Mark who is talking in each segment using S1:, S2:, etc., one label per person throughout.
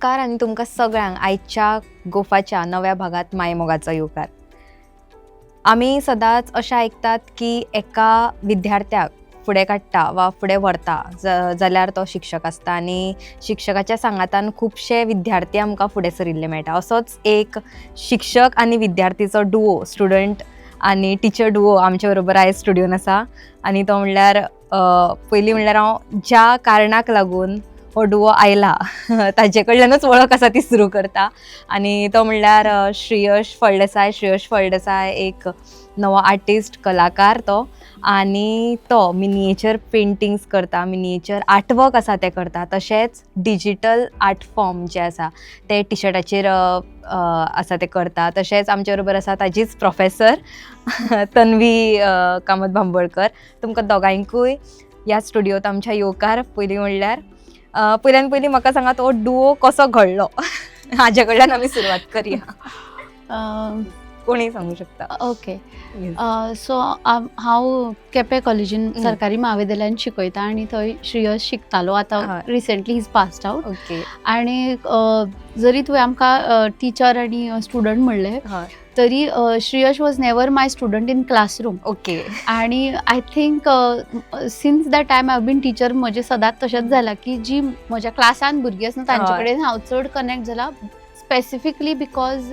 S1: नमस्कार आणि तुमकां सगळ्यांक आयच्या गोफाच्या नव्या भागात मायमोगाचो येवकार. आमी सदांच अशें आयकतात की एका विद्यार्थ्याक फुडें काडटा वा फुडें व्हरता जाल्यार तो शिक्षक आसता आनी शिक्षकाच्या सांगातान खुबशे विद्यार्थी आमकां फुडें सरिल्ले मेळटा. असोच एक शिक्षक आनी विद्यार्थीचो डुओ, स्टुडंट आनी टिचर डुओ आमचे बरोबर आयज स्टुडियोन आसा. आनी तो म्हणल्यार पयलीं म्हणल्यार हांव ज्या कारणाक लागून हो डुओ आयला ताजे कडल्यानूच वळख आसा ती सुरू करता. आनी तो म्हणल्यार श्रेयश फळदेसाय एक नवो आर्टिस्ट, कलाकार तो. आनी तो मिनिएचर पेंटिंग्स करता, मिनिएचर आर्टवर्क आसा ते करता. तशेंच डिजिटल आर्ट फॉर्म जे आसा ते टिशर्टाचेर आसा ते करता. तशेंच आमचे बरोबर आसा ताजीच प्रोफेसर तन्वी कामत बांबोळकर. तुमकां दोगांयकूय ह्या स्टुडियोत आमच्या येवकार. पयलीं म्हणल्यार पयल्यान पयलीं म्हाका सांगा तो डुओ कसो घडलो. हाजे कडल्यान आमी सुरवात करया. कोणी सांगू शकता?
S2: ओके. सो हांव केपें कॉलेजीन सरकारी महाविद्यालयान शिकयता आनी थंय श्रेयश शिकतालो. आतां recently he is passed out.
S1: Okay.
S2: आनी जरी तुवें आमकां टिचर आनी स्टुडंट म्हणलें तरी Shreyash was never my student in classroom.
S1: Okay.
S2: आणि I think since that time हांव बीन टीचर म्हजें सदांच तशेंच जालां की जी म्हज्या क्लासान भुरगीं आसता तांचे कडेन हांव चड कनेक्ट जाला, स्पेसिफिकली बिकॉज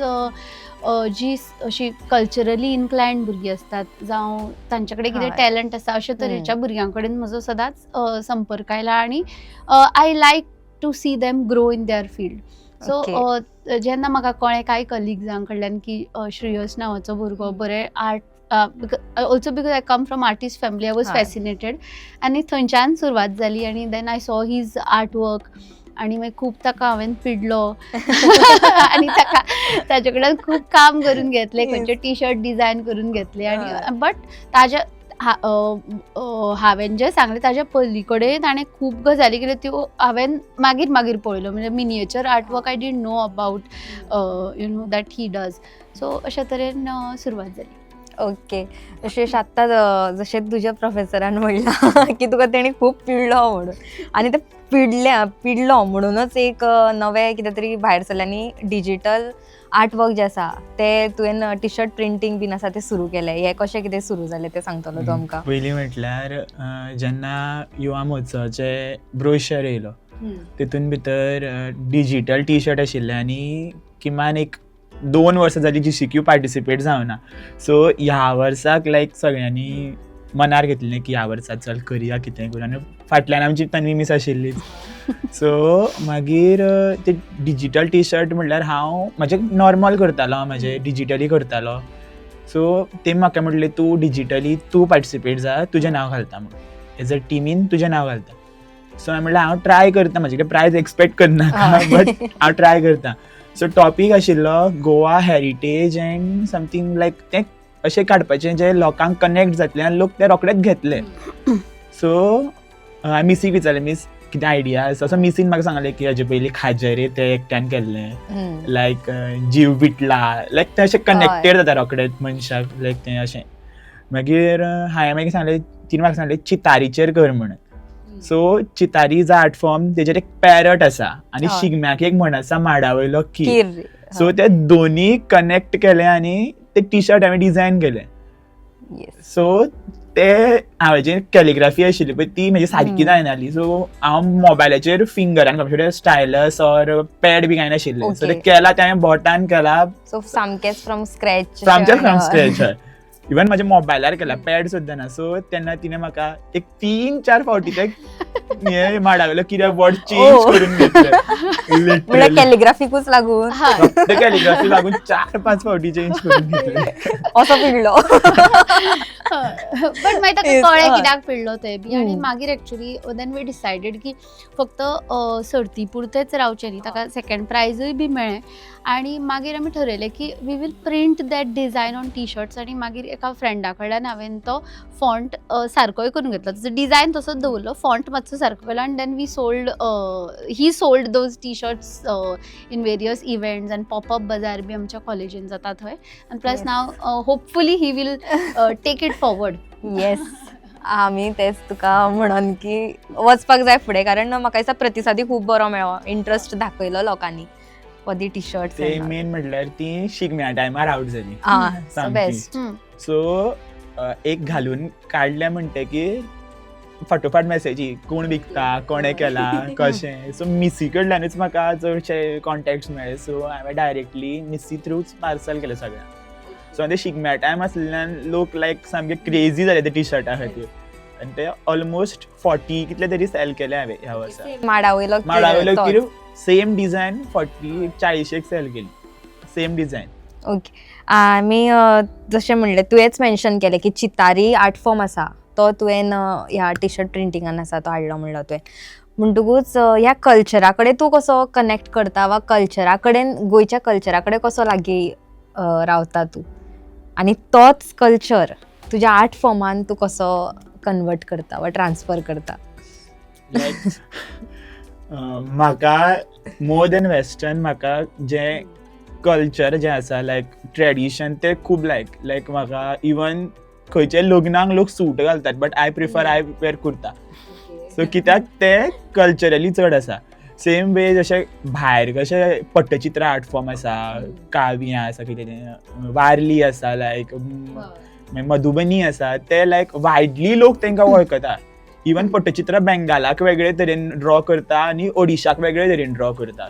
S2: जी अशी कल्चरली इन्क्लायन्ड भुरगीं असतात जावं तांचे कडेन कितें टॅलंट आसा अशे तरेच्या भुरग्यां कडेन म्हजो सदांच संपर्क आयला. आनी I like to see them grow in their field. So जेन्ना म्हाका कळ्ळें कांय कलिग्जां कडल्यान की श्रेयश नांवाचो भुरगो बरें art, also because I come from artist family, I was fascinated. आनी थंयच्यान सुरवात जाली आनी then I saw his art work. आणि मागीर खूब ताका हांवें पिडलो आनी ताका ताजे कडल्यान खूब काम करून घेतलें, खंयचे टी शर्ट डिजायन करून घेतले. आनी बट ताज्या हांवें जें सांगलें ताज्या पयलीं कडेन ताणें खूब गजाली केल्यो त्यो हांवें मागीर पळयल्यो. म्हणजे miniature art work I didn't know about you know that he does. So अशा तरेन सुरवात जाली.
S1: ओके. श्रेयश, आत्तां जशें तुज्या प्रोफेसरान म्हणलां की तुका तेणी खूब पिडलो म्हणून, आनी ते पिडलो म्हणूनच एक नवें कितें तरी भायर सरलें आनी डिजिटल आर्ट वर्क जे आसा ते तुवें टी शर्ट प्रिंटींग बीन आसा तें सुरू केलें. हें कशें कितें सुरू जालें तें सांगतलो तूं आमकां?
S3: पयलीं म्हटल्यार जेन्ना युवा महोत्सवाचे ब्रोशर येयलो तितून भितर डिजिटल टी शर्ट आशिल्ले आनी किमान एक 2 वर्सां जालीं GCQ पार्टिसिपेट जावना. सो ह्या वर्साक लायक सगळ्यांनी मनार घेतलें की ह्या वर्सा चल करया कितें करून. आनी फाटल्यान आमची तन्वी मिस आशिल्ली. सो मागीर ते डिजिटल टी शर्ट म्हणल्यार हांव म्हाजें नॉर्मल करतालो, हांव म्हाजें डिजिटली करतालो. सो ते म्हाका म्हणलें तूं डिजिटली तूं पार्टिसिपेट जा, तुजें नांव घालता म्हणून, एज अ टिमीन तुजें नांव घालता. सो हांवें म्हणलें हांव ट्राय करता, म्हाजे कडेन प्रायज एक्सपेक्ट करनाका बट हांव ट्राय करता. सो टॉपीक आशिल्लो गोवा हेरिटेज एंड समथींग लायक तें अशें काडपाचें जे लोकांक कनेक्ट जातलें आनी लोक ते रोखडेच घेतले. सो हांवें मिसीक विचारलें, मिस कितें आयडिया आसा? सो मिसीन म्हाका सांगलें की हाजे पयलीं खाजेरे ते एकट्यान केल्लें, लायक जीव विटला, लायक तें अशें कनेक्टेड जाता रोखडेच मनशाक, लायक तें अशें. मागीर हांवें मागीर सांगलें, तिणें म्हाका सांगलें चितारीचेर कर म्हणून. So Chitari is art form, तेजेर एक पॅरट आसा आनी शिगम्याक एक म्हण आसा माडा वयलो कीर. सो ते दोनी कनेक्ट केले आनी ते टी शर्ट हांवें डिजायन केलें. सो ते हांवें जी कॅलिग्राफी आशिल्ली पळय ती म्हजी सारकी जायनासली. सो हांव मोबायलाचेर फिंगरान कशें स्टायलस ऑर पॅड बी कांय सो ते केला ते हांवें बोटान केला.
S1: सो सामकेंच फ्रॉम स्क्रॅच.
S3: हय. इवन म्हाज्या मोबायलार केला, पॅड सुद्दां ना. सो तेन्ना तिणें म्हाका एक 3-4 फावटी ते माडा वयलो कित्याक वर्ड चेंज करून घेतले.
S1: कॅलिग्राफीकूच लागून
S3: ते कॅलिग्राफी लागून 4-5 फावटी चेंज करून घेतले.
S1: असो पिडलो.
S2: बट मागीर ताका कळ्ळें कित्याक पिडलो ते बी. आनी मागीर एक्चुअली देन वी डिसायडेड की फक्त सर्ती पुरतेच रावचें न्ही, ताका सेकंड प्रायजूय बी मेळ्ळें. आनी मागीर आमी ठरयलें की we will print that design on T shirts. आनी मागीर एका फ्रेंडा कडल्यान हांवें तो फॉन्ट सारकोय करून घेतलो, ताचो डिजायन तसोच दवरलो, फॉन्ट मातसो सारको केलो. आनी then we sold, he sold those T shirts in various events आनी पॉपअप बाजार बी आमच्या कॉलेजीन जाता थंय. आनी plus now hopefully he will take it forward.
S1: Yes. आमी तेच तुका म्हणून की वचपाक जाय फुडें, कारण म्हाका दिसता प्रतिसादी खूब बरो मेळ्ळो, इंट्रस्ट दाखयलो लोकांनी फॉर दी टी शर्ट.
S3: ते मेन म्हणल्यार ती शिगम्या टायमार आवट जाली सामकी.
S1: बेस्ट.
S3: सो एक घालून काडले म्हणटकीर फाटोफाट मॅसेजी कोण विकता, कोणे केला, कशें. सो मिसी कडल्यानूच म्हाका चडशे कॉन्टॅक्ट्स मेळ्ळे. सो हांवें डायरेक्टली मिसी थ्रूच पार्सल केलें सगळ्यांक. सो ते शिगम्या टायम आसलेल्यान लोक लायक सामके क्रेजी जाले ते टी शर्टा खातीर, आनी ते ऑलमोस्ट 40 कितले तरी सेल केले हांवें ह्या वर्सा.
S1: माडावयलो
S3: माडावयलो सेम डिझायन 40-40 सेल केली, सेम डिझायन.
S1: ओके. आमी जशें म्हणलें तुवेंच मेन्शन केलें की चितारी आर्ट फॉर्म आसा तो तुवें ह्या टी शर्ट प्रिंटिंगान आसा तो हाडलो म्हणलो तुवें. म्हणटकूच ह्या कल्चरा कडेन तूं कसो कनेक्ट करता, वा कल्चरा कडेन गोंयच्या कल्चरा कडेन कसो लागीं रावता तूं, आनी तोच कल्चर तुज्या आर्ट फॉर्मान तूं कसो कन्वर्ट करता वा ट्रान्सफर करता?
S3: लायक म्हाका मोर दॅन वेस्टर्न म्हाका जे कल्चर जे आसा लायक ट्रेडिशन ते खूब लायक म्हाका इवन खंयचे लग्नाक लोक सूट घालतात but I prefer I wear kurta. So कित्याक ते कल्चरली चड आसा. सेम वे जशें भायर कशें पट्टचित्र आर्ट फॉर्म आसा, काव्यां आसा, कितें वारली आसा, लायक मधुबनी आसा, ते लायक वायडली लोक तांकां वळखता. इवन पट्टचित्र बेंगालाक वेगळे तरेन ड्रॉ करता आनी ओडिशाक वेगळे तरेन ड्रॉ करता.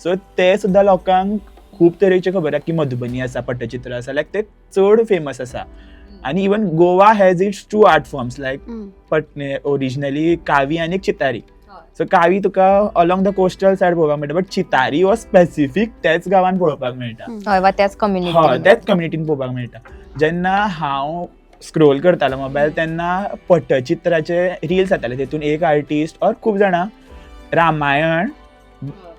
S3: सो ते सुद्दां लोकांक खूब तरेचे खबर आसा की मधुबनी आसा, पट्टचित्र आसा, लायक ते चड फेमस आसा. आनी even Goa has its 2 art forms like originally कावी आनी Chitari. So Kavi Tuka along the coastal said पळोवपाक मेळटा, बट चितारी हो स्पेसिफीक त्याच गांवान पळोवपाक मेळटा.
S1: हय, वा त्याच कम्युनिटी,
S3: त्याच कम्युनिटीन पळोवपाक मेळटा. जेन्ना हांव स्क्रोल करतालो मोबायल तेन्ना पट्टचित्राचे रिल्स येताले, तेतून एक आर्टिस्ट और खूब जाणां रामायण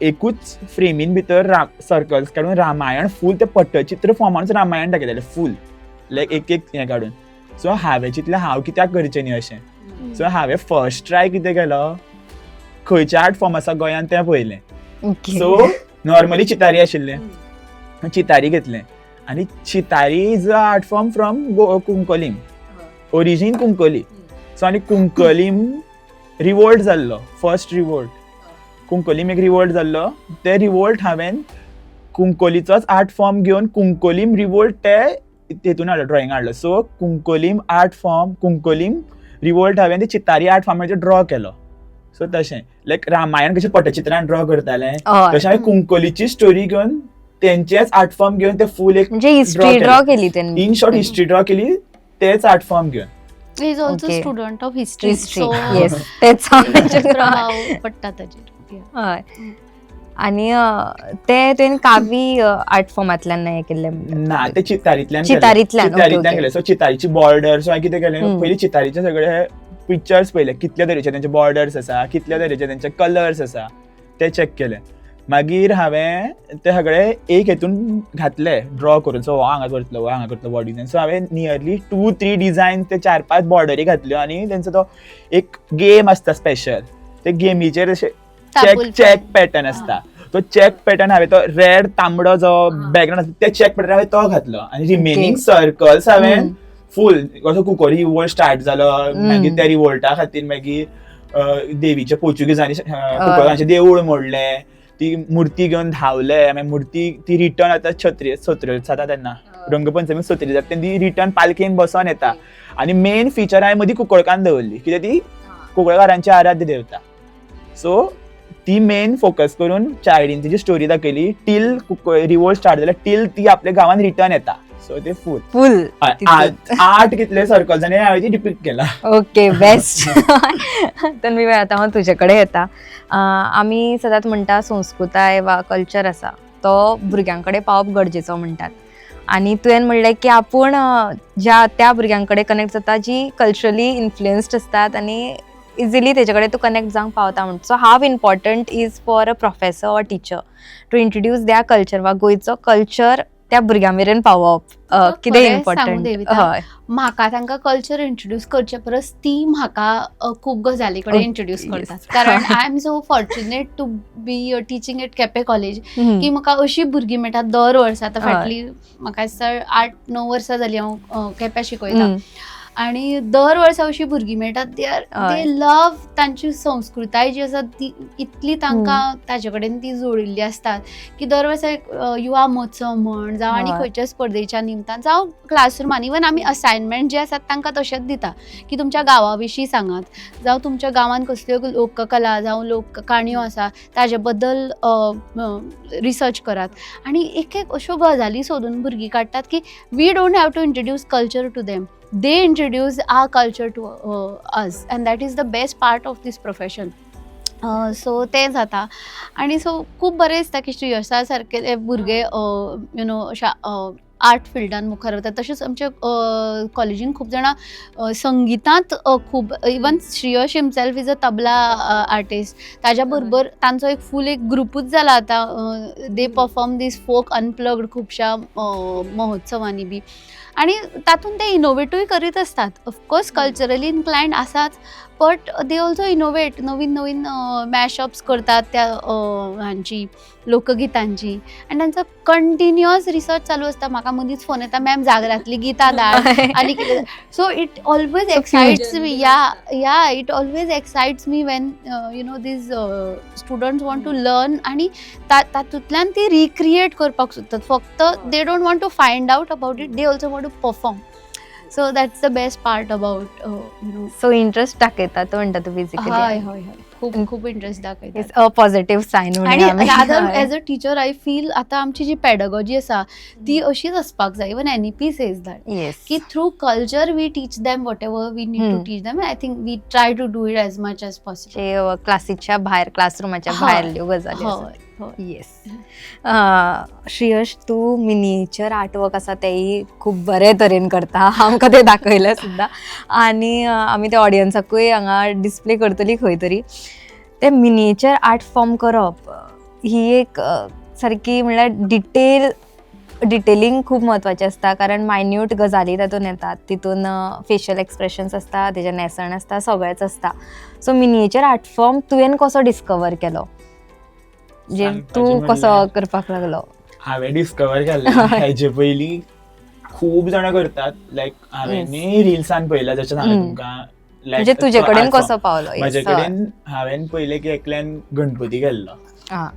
S3: एकूच फ्रेमीन भितर सर्कल्स काडून रामायण फूल ते पट्टचित्र फॉर्मानूच रामायण दाखयताले फूल, लायक एक हें काडून. सो हांवें चिंतलें हांव कित्याक करचें न्ही अशें. सो हांवें फर्स्ट ट्राय कितें केलो, खंयचे आर्ट फॉर्म आसा गोंयांत तें पळयलें. सो नॉर्मली चितारी आशिल्लें, चितारी घेतलें. आनी Chitari is a art form from Cuncolim, origin Kunkoli. So आनी कुंकोलीम रिवोल्ट जाल्लो, फर्स्ट रिवोल्ट कुंकोलीम एक रिवोल्ट जाल्लो. ते रिवोल्ट हांवें कुंकोलीचोच आर्ट फॉर्म घेवन कुंकोलीम रिवोल्ट ते तेतून हाडलो, ड्रॉइंग हाडलो. So Cuncolim art form, Cuncolim revolt हांवें ते चितारी आर्ट फॉर्माचेर ड्रॉ केलो. सो तशें लायक रामायण कशें पट्टचित्रान ड्रॉ करतालें तशें हांवें कुंकोलीची स्टोरी घेवन तेंचेच आर्ट फॉर्म घेवन ते फूल एक
S1: म्हणजे हिस्ट्री ड्रॉ केली त्यांनी,
S3: इन शॉर्ट हिस्ट्री ड्रॉ केली तेच आर्ट फॉर्म घेवन.
S2: He is also
S1: Okay.
S2: student of history.
S1: History.
S2: So
S1: yes, तेच
S2: त्याचे प्रभाव पडटा ताचेर.
S1: हय. आनी ते तुवें कावी आर्ट फॉर्मांतल्यान हें केल्लें
S3: ना, ते चितारींतल्यान
S1: चितारींतल्यान, okay, okay.
S3: केलें. सो चितारीची बॉर्डर, सो हांवें कितें केलें, पयलीं चितारीचे सगळे पिक्चर्स पयले, कितल्या तरेचे तेंचे बॉर्डर्स आसा, कितल्या तरेचे तेंचे कलर्स आसा ते चॅक केले. मागीर हांवें ते सगळे एक हेतून घातले ड्रॉ करून. सो हो हांगा करतलो, हो हांगा करतलो बॉडी डिझायन. सो हांवें नियरली 2-3 डिझायन ते 4-5 बॉर्डरी घातल्यो. आनी तेंचो तो एक गेम आसता स्पेशल, ते गेमीचेर अशें चॅक पॅटर्न आसता. तो चॅक पॅटर्न हांवें तो रेड तांबडो जो बॅकग्राउंड आसता ते चॅक पॅटर्न हांवें तो घातलो. आनी रिमेनींग सर्कल्स हांवें फूल असो कुंकोली रिवोल्ट स्टार्ट जालो. मागीर त्या रिवोल्टा खातीर मागीर देवीचे पोर्चुगीजांनी कुंकोळांचें देवूळ मोडलें, ती मूर्ती घेवन धांवले. मागीर मूर्ती ती रिटर्न आतां सत्रे जाता तेन्ना रंगपंचमी सत्री जाता तेन्ना ती रिटर्न पालखेन बसोन येता. आनी मेन फिचर हांवें मदीं कुंकळकान दवरली, कित्याक ती कुंकळकारांची आराध्य देवता. सो ती मेन फोकस करून चायडीन तिची स्टोरी दाखयली टील रिवोल्ट स्टार्ट जाल्यार टील ती आपल्या गांवांत रिटर्न येता. सो ते फूल आर्ट कितले सर्कल्स आनी हांवें ती डिपिक्ट केला.
S1: Okay, best. तन्वी, आता हांव तुजे कडेन येता. आमी सदांच म्हणटा संस्कृताय वा कल्चर आसा तो भुरग्यां कडेन पावप गरजेचो म्हणटात. आनी तुवें म्हणलें की आपूण ज्या त्या भुरग्यां कडेन कनेक्ट जाता जी कल्चरली इन्फ्लुएन्स्ड आसतात आनी इजिली तेजे कडेन तूं कनेक्ट जावंक पावता म्हणटा. So how important is for a professor or teacher to introduce their culture वा गोंयचो कल्चर त्या भुरग्यां मेरेन पावप, कितें इम्पॉर्टंट? हय,
S2: म्हाका तांकां कल्चर इंट्रोड्यूस करचे परस ती म्हाका खूब गजाली कडेन इंट्रोड्यूस करतात. कारण I am so fortunate to be teaching at Quepem college की म्हाका अशी भुरगीं मेळटात दर वर्सा. आतां फाटली म्हाका दिसता 8-9 वर्सां जालीं हांव केप्यां शिकयता. आणि दर वर्सा अशी भुरगीं मेळटात दे लव तांची संस्कृताय जी आसा ती इतली तांकां ताजे कडेन ती जोडिल्ली आसतात की दर वर्सा एक युवा महोत्सव म्हण जावं आनी खंयच्या स्पर्धेच्या निमतान जावं क्लासरुमान इवन आमी असायनमेंट जे आसात तांकां तशेंच दिता की तुमच्या गांवा विशीं सांगात जावं तुमच्या गांवांत कसल्यो लोककला जावं लोककाणयो आसा ताजे बद्दल रिसर्च करात आनी एक एक अश्यो गजाली सोदून भुरगीं काडटात की we don't have to introduce culture to them, they introduce our culture to us and that is the best part of this profession. So तें जाता आनी सो खूब बरें दिसता की श्रेयसा सारके भुरगे यू नो अशा आर्ट फिल्डान मुखार वतात. तशेंच आमच्या कॉलेजीन खूब जाणां संगितांत खूब even Shreyash himself is a tabla artist ताज्या बरोबर तांचो एक फूल एक ग्रुपूच जाला आतां. They perform this folk unplugged खुबश्या महोत्सवांनी बी आणि तातूंत ते इनोवेटूय करीत असतात. ऑफकोर्स कल्चरली इन्क्लायंड आसाच but they also innovate Naveen Naveen mashups करतात त्या हांची लोकगितांची आणि त्यांचा कंटिन्युअस रिसर्च चालू असता. म्हाका मदींच फोन येता मॅम जागरातली गितां धाड आनी कितें. So it always excites me yeah it always excites me when you know these students want to learn आणि तातूंतल्यान ती रिक्रिएट करपाक सोदतात. फक्त they don't want to find out about it, they also want to perform. So that's the best part about you know.
S1: So interest दाखयता तो म्हणटा तू basically.
S2: हय हय हय खूप खूप इंटरेस्ट दाखयता.
S1: It's a positive sign.
S2: आणि rather as a teacher I feel आता आमची जी पॅडगॉजी आसा ती अशीच असपाक जाय. इवन NEP सेज दॅट की through culture we teach them whatever we need to teach them. I think we try to do it as much as possible.
S1: क्लासीच्या भायर क्लासरूमाच्या भायल्यो गजाली. येस. श्रेयश तू मिनिएचर आर्टवर्क आसा तेय खूब बरे तरेन करता. आमकां ते दाखयलें सुद्दां आनी आमी ते ऑडियन्साकूय हांगा डिस्प्ले करतली खंय तरी. ते मिनिएचर आर्ट फॉर्म करप ही एक सारकी म्हणल्यार डिटेलिंग खूब म्हत्वाचें आसता कारण मायन्यूट गजाली तातूंत येतात. तितून फेशियल एक्सप्रेशन्स आसता, तेजें नेसण आसता, सगळेंच आसता. सो मिनिएचर आर्ट फॉर्म तुवें कसो डिस्कवर केलो, जे तू कसो करपाक लागलो?
S3: हांवें डिस्कवर केल्लें हेजे पयलीं खूब जाणां करतात. लायक हांवें रिल्सान पळयला जशें हांवें तुमकां
S1: म्हणजे तुजे कडेन कसो पावलो?
S3: म्हजे कडेन हांवें पयलें की एकल्यान गणपती केल्लो.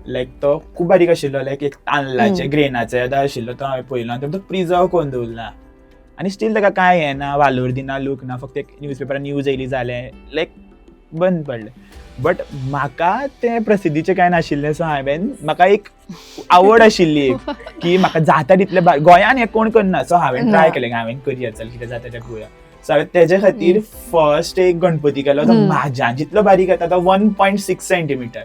S3: लायक तो खूब बारीक आशिल्लो, लायक एक तांदळाचे ग्रेनाचे येता आशिल्लो. तो हांवें पयलो आनी तो प्रिजर्व करून दवरला आनी स्टील ताका कांय येना, वालोर दिना, लूक ना. फक्त एक न्यूजपेपरान न्यूज येयली जालें लायक बंद पडलें. बट म्हाका तें प्रसिद्धीचें कांय नाशिल्लें. सो म्हाका एक आवड आशिल्ली की म्हाका जाता तितलें गोंयान हें कोण करना. सो हांवें ट्राय केलें हांवें करियर चल कितें जाता तें पळोवया. सो हांवें तेजे खातीर फर्स्ट एक गणपती केलो. तो म्हाज्यान जितलो बारीक येता तो 1.6 सेंटीमीटर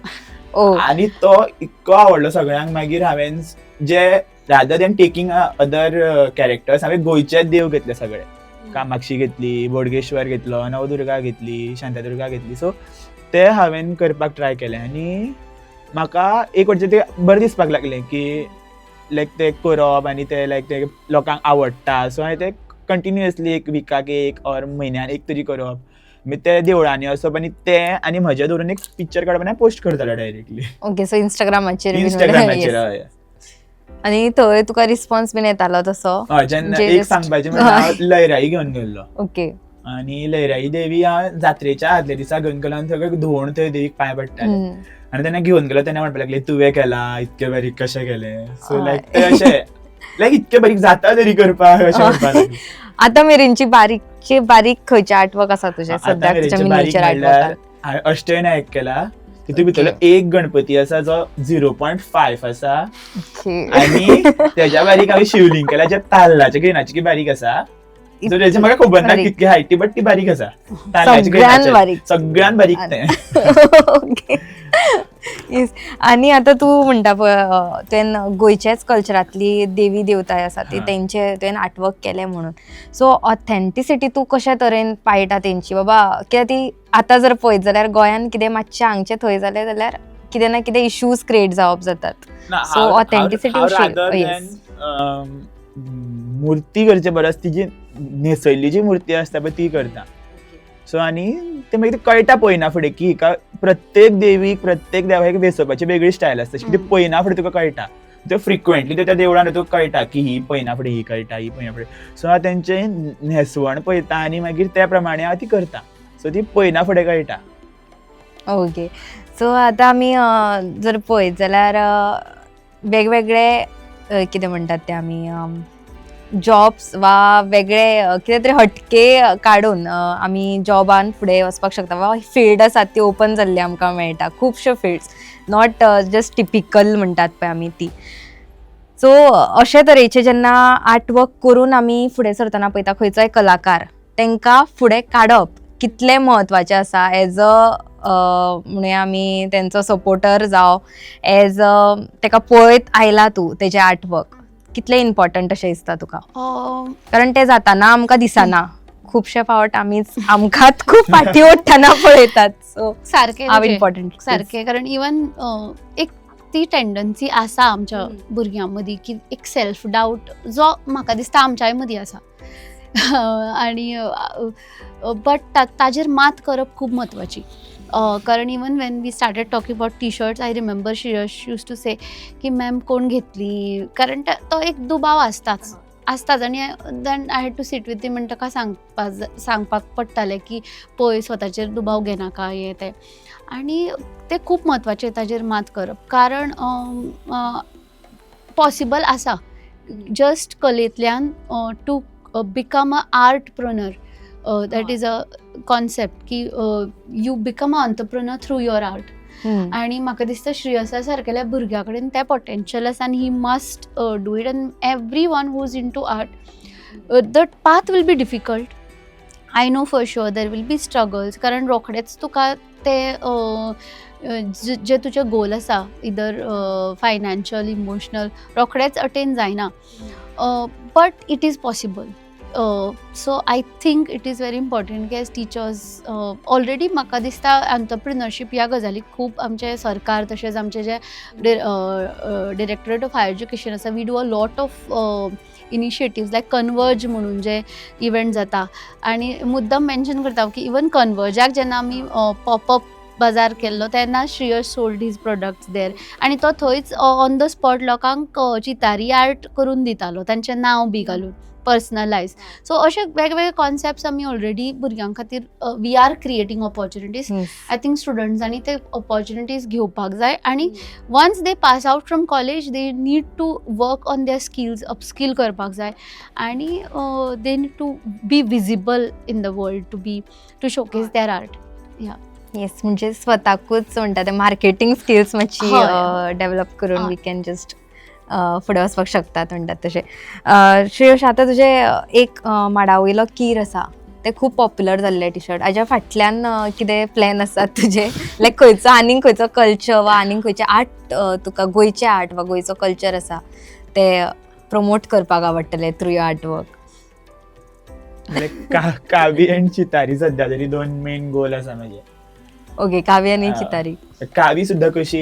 S3: आनी तो इतको आवडलो सगळ्यांक. मागीर हांवें जे rather than taking other characters हांवें गोंयचेच देव घेतले सगळे. कामाक्षी घेतली, बोडगेश्वर घेतलो, नवदुर्गा घेतली, शांतादुर्गा घेतली. सो ते हांवें करपाक ट्राय केलें आनी म्हाका एक वटेन ते बरें दिसपाक लागलें की लायक ते करप आनी ते लायक ते लोकांक आवडटा. सो हांवें ते कंटिन्युअसली एक विकाक एक ऑर म्हयन्यान एक तरी करप. मागीर ते देवळांनी वचप आनी ते आनी म्हजे धरून एक पिक्चर काडप आनी पोस्ट करतालो डायरेक्टली.
S1: ओके. सो इंस्टाग्रामाचेर
S3: हय.
S1: आनी थंय तुका रिस्पॉन्स बीन येतालो तसो?
S3: हय. जेन्ना एक सांगपाचें म्हणल्यार लयराई घेवन गेल्लो.
S1: ओके.
S3: आनी लयराई देवी हांव जात्रेच्या आदल्या दिसा घेवन गेलो आनी सगळे धुवण थंय देवीक पांय पडटाले. आनी तेन्ना घेवन गेलो तेन्ना म्हणपाक लागले तुवें केला इतकें बारीक कशें केलें. सो लायक ते अशें लायक इतकें बारीक जाता तरी करपाक अशें म्हणपाक लागले.
S1: आतां मेरेनची बारीक खंयचे आर्टवर्क आसा तुजे सद्याक तुज्या मिनिएचर आर्टवर्कान?
S3: हांवें अष्टविनायक केला. तितून भितरलो एक गणपती आसा जो 0.5 आसा आनी तेज्या बारीक हांवें शिवलिंग केला जे ताल्लाच्या ग्रेनाची बारीक आसा. सो तेजे म्हाका खबर ना कितकी हायटी बट ती बारीक आसा. सगळ्यान बारीक तें.
S1: ओके. आनी आतां तूं म्हणटा पळय तुवें गोंयच्याच कल्चरांतली देवी देवताय आसा ती तेंचे तुवें आर्टवर्क केलें म्हणून. सो ऑथेंटिसिटी तूं कशा तरेन पाळटा तेंची? बाबा कित्याक ती आतां जर पळयत जाल्यार गोंयान कितें मातशें हांगचें थंय जालें जाल्यार कितें ना कितें इश्यूज क्रिएट जावप जातात. सो ऑथेंटिसिटी
S3: मुर्ती करचे परस ती जी न्हेसयल्ली जी मुर्ती आसता पळय ती करता. सो आनी ते मागीर कळटा पळयना फुडें की प्रत्येक देवीक प्रत्येक देवाक न्हेसोवपाची वेगळी स्टायल आसता. ती पळयना फुडें तुका कळटा. ते फ्रिक्वेंटली त्या देवळान तो कळटा की ही पयना फुडें ही कळटा, ही पयना फुडें. सो हांव तेंचे न्हेसवण पळयता आनी मागीर त्या प्रमाणे हांव ती करता. सो ती पयना फुडें कळटा.
S1: ओके. सो आतां आमी जर पळयत जाल्यार वेगवेगळे कितें म्हणटात ते आमी जॉब्स वा वेगळे कितें तरी हटके काडून आमी जॉबान फुडें वचपाक शकता वा फिल्ड आसात ती ओपन जाल्ली आमकां मेळटा. खुबश्यो फिल्ड्स, नॉट जस्ट टिपिकल म्हणटात पळय आमी ती. सो अशे तरेचे जेन्ना आर्ट वर्क करून आमी फुडें सरतना पळयता खंयचोय कलाकार तांकां फुडें काडप कितलें म्हत्वाचें आसा एज म्हणुया आमी तेंचो सपोर्टर जावं, एज ताका पळयत आयला तूं तेजें आर्ट वर्क कितलें इम्पॉर्टंट अशें दिसता तुका? कारण तें जाताना आमकां दिसना. खुबशे फावट आमकांच खूब फाटीं ओडटना पळयतात. सो
S2: सारकें
S1: हाव इम्पॉर्टंट
S2: सारकें. कारण इवन एक ती टेंडन्सी आसा आमच्या भुरग्यां मदीं की एक सेल्फ डावट जो म्हाका दिसता आमच्याय मदीं आसा. आणि बट ताजेर मात करप खूब म्हत्वाची. कारण even when we started talking about T shirts, I remember Shreyas used to say की मॅम कोण घेतली, कारण तो एक दुबाव आसताच. आनी then I had to sit with him आनी ताका सांगपाक पडटालें की पळय स्वताचेर दुबाव घेनाका हें तें. आनी तें खूब म्हत्वाचें ताजेर मात करप. कारण पॉसिबल आसा जस्ट कलेंतल्यान to become a artpreneur. That is a concept की you become a entrepreneur through your art. आणि म्हाका दिसता श्रेयसा सारकेल्या भुरग्या कडेन तें पोटेंशियल आसा आनी he must do it. And every one who is into art the path will be difficult. I know for sure there will be struggles. कारण रोखडेंच तुका ते जे तुजे गोल आसा इदर फायनान्शियल, इमोशनल, रोखडेंच अटेन जायना. But it is possible. So I think it is very important की एज टिचर्स ऑलरेडी म्हाका दिसता एंटरप्रिनरशीप ह्या गजालीक खूब आमचे सरकार तशेंच आमचे जे डिरेक्टरेट ऑफ हायर एज्युकेशन आसा, we do a lot of initiatives like converge म्हणून जे इव्हेंट जाता. आनी मुद्दम मेन्शन करता की इवन कन्वर्जाक जेन्ना आमी पॉपअप बाजार केल्लो तेन्ना श्रेयस सोल्ड हीज प्रोडक्ट्स देर. आनी तो थंयच ऑन द स्पॉट लोकांक चितारी आर्ट करून दितालो तांचें नांव बी घालून, पर्सनलायज. सो अशे वेगवेगळे कॉन्सेप्ट्स आमी ऑलरेडी भुरग्यां खातीर we are creating opportunities. I think स्टुडंट्सांनी ते ऑपॉर्च्युनिटीज घेवपाक जाय. आनी once they pass out from college they need to work on their skills, upskill करपाक जाय. आनी they need to be visible in the world to showcase their art. Yeah
S1: yes, म्हणजे स्वताकूच म्हणटा ते मार्केटिंग स्किल्स मातशी डेव्हलप करून we can just फुडें वचपाक शकतात म्हणटात तशें. श्रेयस, आतां तुजे एक माडावयलो कीर आसा ते खूब पॉप्युलर जाल्ले टी शर्ट. हाज्या फाटल्यान कितें प्लॅन आसात तुजे? लायक खंयचो आनीक खंयचो कल्चर वा आनीक खंयचें आर्ट तुका गोंयचें आर्ट वा गोंयचो कल्चर आसा ते प्रमोट करपाक आवडटलें through your art work?
S3: Kavi end Chitari सद्या तरी 2 मेन गोल आसा म्हाजे.
S1: ओके, कावी आनी चितारी.
S3: कावी सुद्दां कशी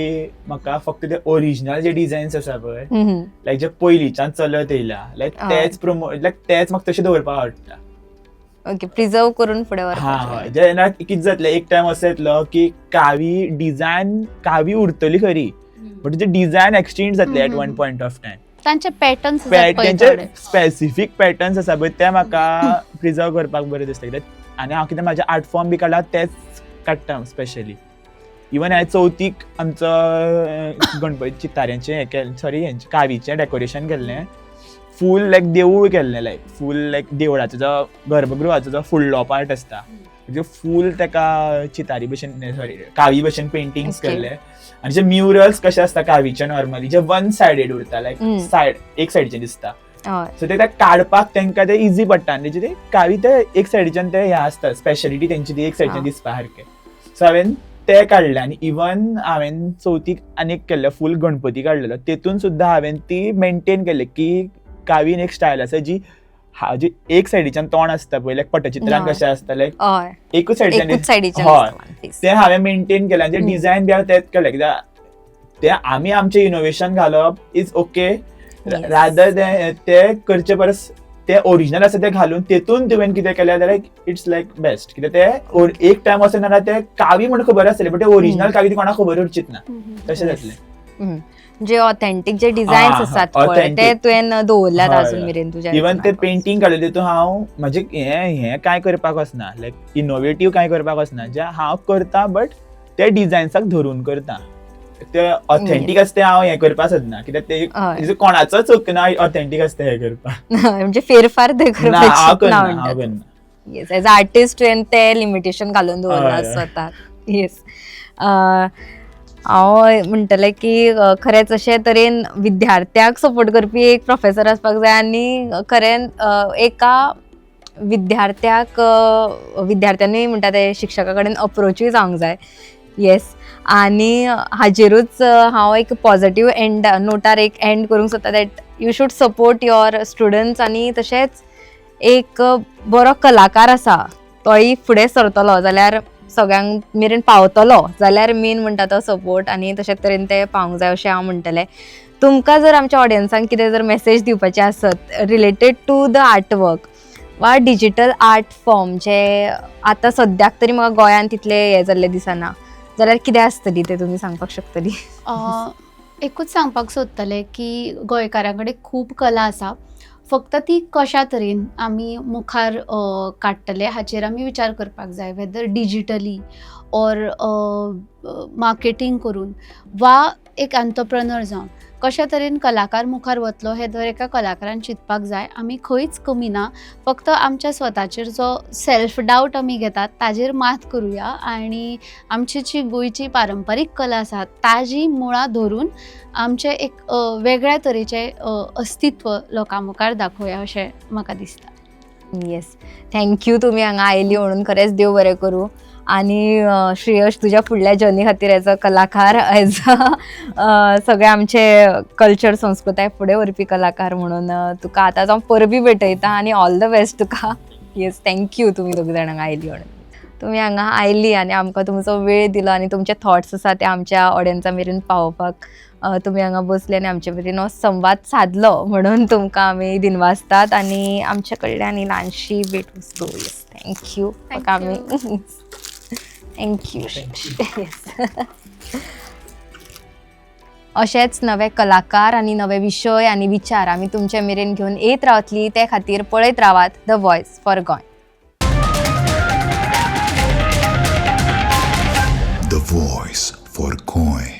S3: म्हाका फक्त ते ओरिजिनल जे डिझायन्स आसा पळय, लायक जे पयलींच्यान चलत येयला, लायक तेच तेच म्हाका तशें दवरपाक आवडटा.
S1: ओके, प्रिजर्व करून फुडें व्हरपाक.
S3: हा, जेन्ना कितें जातलें एक टायम असो येतलो की कावी उरतली खरी, बट जे डिझायन एक्सचेंज जातले at one point of time.
S2: तांचे पॅटर्न्स
S3: तेंचे स्पेसिफीक पॅटर्न्स आसा पळय ते म्हाका प्रिजर्व करपाक बरें दिसता. कित्याक आनी हांव कितें म्हाजे आर्ट फॉर्म बी काडला तेच काडटा स्पेशली. इवन हांवें चवथीक आमचो गणपती चिताऱ्यांचें हें केल्लें, सॉरी हेंचें कावीचें डेकोरेशन केल्लें. फूल लायक देवूळ केल्लें, लायक फूल लायक देवळाचो जो गर्भगृहाचो जो फुडलो पार्ट आसता म्हणजे फूल ताका चितारी भशेन, सॉरी कावी भशेन पेंटिंग्स केल्ले. आनी जे म्युरल्स कशे आसता कावीचे नॉर्मली जे वन सायडेड उरता, लायक सायड एक सायडीचें दिसता. सो ते काडपाक तांकां ते इजी पडटा. आनी तेजे कावी ते एक सायडीच्यान ते हें आसता, स्पेशलिटी तेंची ती एक सायडीच्यान दिसपा सारकें. सो हांवें ते काडले. आनी इवन हांवें चवथीक आनीक केल्ले फूल गणपती काडलेलो, तेतून सुद्दां हांवें ती मेंटेन केल्ली की कावीन एक स्टायल आसा जी एक सायडीच्यान तोंड आसता पळय, लायक पटचित्रांक कशें आसता लायक एकूच सायडीच्यान, हय ते हांवें मेंटेन केलें. आनी जे डिझायन बी हांवें तेच केलें, कित्याक ते आमी आमचें इनोवेशन घालप इज ओके, रादर ते करचे परस ते ओरिजिनल आसा ते घालून तेतून तुवें कितें केलें जाल्यार इट्स लायक बेस्ट. कित्याक ते एक टायम असो ना ते कावी म्हणून खबर आसतलें, बट ते ओरिजिनल कावी ती कोणाक खबर उरचीच ना, तशें जातलें.
S1: जे ऑथेंटीक जे डिझायन्स
S3: हा,
S1: आसात पळय
S3: authentic.
S1: ते तुवें दवरल्यात
S3: हय,
S1: अजून
S3: हय.
S1: मेरेन तुज्या
S3: इवन ते
S1: हितून.
S3: पेंटिंग काडले तितून हांव म्हणजे हे काय करपाक वचना, लायक इनोवेटीव काय करपाक वचना, जे हांव करता बट ते डिझायन्साक धरून करता. ते ऑथेंटीक आसता ते हांव हे करपाक सोदना, कित्याक ते
S1: हय.
S3: म्हणजे कोणाचो चूक ना ऑथेंटीक आसता हे करपाक.
S1: म्हणजे फेरफार ते
S3: ना हांव
S1: करपाची ना
S3: करना, हांव
S1: म्हणटा
S3: करना.
S1: येस एज अ आर्टिस्ट तुवें ते लिमिटेशन घालून दवरला
S3: हय, हय.
S1: स्वताक. येस हांव म्हणटलें की खरेंच अशे तरेन विद्यार्थ्याक सपोर्ट करपी एक प्रोफेसर आसपाक जाय आनी खरें एका विद्यार्थ्यांनी म्हणटा ते शिक्षका कडेन अप्रोचूय जावंक जाय. येस आनी हाजेरूच हांव एक पॉझिटीव नोटार एक एंड करूंक सोदता that you should support your students आनी तशेंच एक बरो कलाकार आसा तोय फुडें सरतलो जाल्यार सगळ्यांक मेरेन पावतलो जाल्यार मेन म्हणटा तो सपोर्ट आनी तशेंच तरेन ते पावूंक जाय अशें हांव म्हणटलें. तुमकां जर आमच्या ऑडियन्सांक कितें जर मेसेज दिवपाचें आसत रिलेटेड टू द आर्टवर्क वा डिजिटल आर्ट फॉर्म जे आतां सद्याक तरी म्हाका गोंयान तितले हे जाल्ले दिसना जाल्यार कितें आसतली ते तुमी सांगपाक शकतली?
S2: एकूच सांगपाक सोदतलें की गोंयकारां कडेन खूब कला आसा, फक्त ती कशा तरेन आमी मुखार काडटले हाचेर आमी विचार करपाक जाय, वेदर डिजिटली ऑर मार्केटींग करून वा एक एंटरप्रेन्योर जावन कशा तरेन कलाकार मुखार वतलो हे दर एका कलाकारान चिंतपाक जाय. आमी खंयच कमी ना, फक्त आमच्या स्वताचेर जो सेल्फ डावट आमी घेतात ताजेर मात करुया आनी आमची जी गोंयची पारंपारीक कला आसा ताजी मुळां धरून आमचें एक वेगळ्या तरेचें अस्तित्व लोकां मुखार दाखोवया अशें म्हाका दिसता.
S1: येस थँक्यू तुमी हांगा आयली म्हणून खरेंच देव बरें करूं आनी श्रेयश तुज्या फुडल्या जर्नी खातीर एज अ कलाकार एज अ सगळे आमचे कल्चर संस्कृताय फुडें व्हरपी कलाकार म्हणून तुका आतां हांव परबी भेटयता आनी all the best Tuka. Yes thank you तुमी दोग जाण हांगा आयली म्हणून. तुमी हांगा आयली आनी आमकां तुमचो वेळ दिलो आनी तुमचे थॉट्स आसा ते आमच्या ऑडियन्सा मेरेन पावोवपाक तुमी हांगा बसले आनी आमचे मेरेन हो संवाद साधलो म्हणून तुमकां आमी दिनवाजतात आनी आमचे कडल्यान ही ल्हानशी भेट वस्तू. येस थँक्यू आमी थँक्यू. अशेच नवे कलाकार आनी नवे विशय आनी विचार आमी तुमचे मेरेन घेवन येत रावतली ते खातीर पळयत रावात the voice for Goa.
S4: The Voice for Goy.